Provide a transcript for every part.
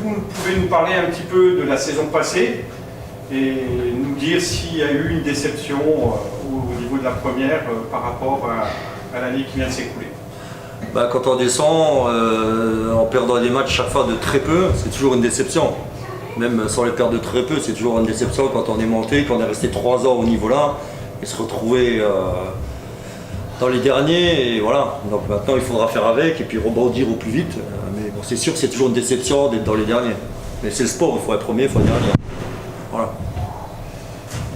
vous pouvez nous parler un petit peu de la saison passée et nous dire s'il y a eu une déception au niveau de la première par rapport à l'année qui vient de s'écouler? Quand on descend en perdant des matchs chaque fois de très peu, c'est toujours une déception. Même sans les perdre de très peu, c'est toujours une déception quand on est monté, quand on est resté 3 ans au niveau là et se retrouver dans les derniers. Et voilà. Donc maintenant il faudra faire avec et puis rebondir au plus vite. Mais bon, c'est sûr que c'est toujours une déception d'être dans les derniers. Mais c'est le sport, il faut être premier, il faut être dernier. Voilà.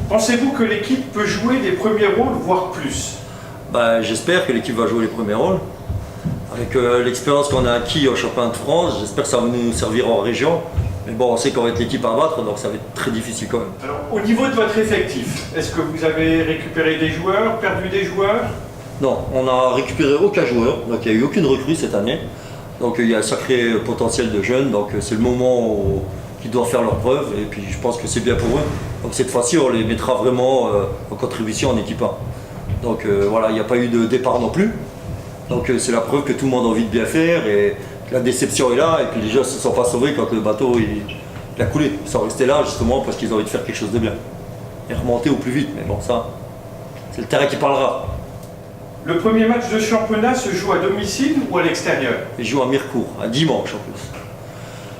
Pensez-vous que l'équipe peut jouer les premiers rôles, voire plus? J'espère que l'équipe va jouer les premiers rôles. Avec l'expérience qu'on a acquis au championnat de France, j'espère que ça va nous servir en région. Mais bon, on sait qu'on va être l'équipe à battre, donc ça va être très difficile quand même. Alors, au niveau de votre effectif, est-ce que vous avez récupéré des joueurs, perdu des joueurs? Non, on n'a récupéré aucun joueur, donc il n'y a eu aucune recrue cette année. Donc il y a un sacré potentiel de jeunes, donc c'est le moment qu'ils doivent faire leurs preuves, et puis je pense que c'est bien pour eux. Donc cette fois-ci, on les mettra vraiment en contribution en équipe 1. Donc voilà, il n'y a pas eu de départ non plus. Donc c'est la preuve que tout le monde a envie de bien faire, et la déception est là, et puis les gens ne se sont pas sauvés quand le bateau il a coulé. Ils sont restés là justement parce qu'ils ont envie de faire quelque chose de bien. Et remonter au plus vite, mais bon ça, c'est le terrain qui parlera. Le premier match de championnat se joue à domicile ou à l'extérieur? Ils jouent à Mirecourt, un dimanche en plus.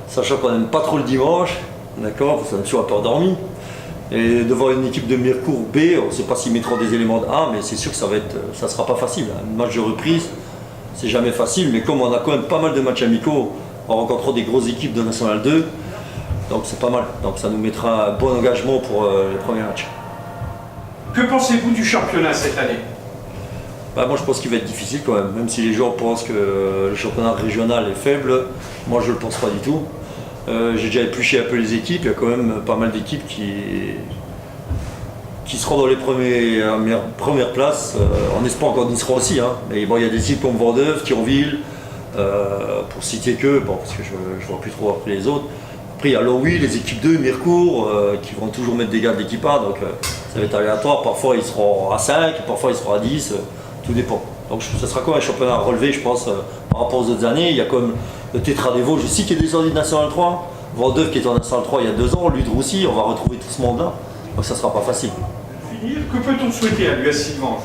Sachant qu'on n'aime pas trop le dimanche, d'accord, parce qu'on a toujours un peu endormi. Et devant une équipe de Mirecourt B, on ne sait pas s'ils mettront des éléments de A, mais c'est sûr que ça sera pas facile. Un match de reprise, c'est jamais facile, mais comme on a quand même pas mal de matchs amicaux, en rencontrant des grosses équipes de National 2, donc c'est pas mal. Donc ça nous mettra un bon engagement pour les premiers matchs. Que pensez-vous du championnat cette année? Moi je pense qu'il va être difficile quand même si les gens pensent que le championnat régional est faible, moi je ne le pense pas du tout. J'ai déjà épluché un peu les équipes, il y a quand même pas mal d'équipes qui seront dans les premières places, en espérant qu'on y sera aussi. Hein. Mais bon, il y a des équipes comme Vendeuve, Thionville, pour citer que, parce que je ne vois plus trop après les autres. Après il y a Lowy, les équipes 2, Mirecourt, qui vont toujours mettre des gars de l'équipe 1, donc ça va être aléatoire. Parfois ils seront à 5, parfois ils seront à 10. Tout dépend. Donc ça sera comme un championnat relevé, je pense, par rapport aux autres années. Il y a comme le Tétra des Vosges aussi qui est descendu de National 3. Vendeuve qui est en National 3 il y a 2 ans, Ludre aussi, on va retrouver tout ce monde-là. Donc ça ne sera pas facile. Pour finir, que peut-on souhaiter à l'US Sylvange?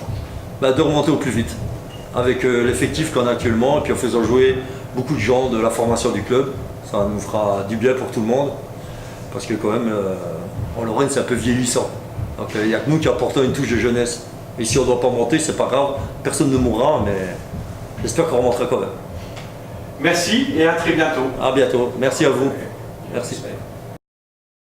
De remonter au plus vite. Avec l'effectif qu'on a actuellement, et puis en faisant jouer beaucoup de gens de la formation du club. Ça nous fera du bien pour tout le monde. Parce que quand même, en Lorraine, c'est un peu vieillissant. Donc il n'y a que nous qui apportons une touche de jeunesse. Et si on ne doit pas monter, c'est pas grave, personne ne mourra, mais j'espère qu'on remontera quand même. Merci et à très bientôt. À bientôt, merci à vous. Merci.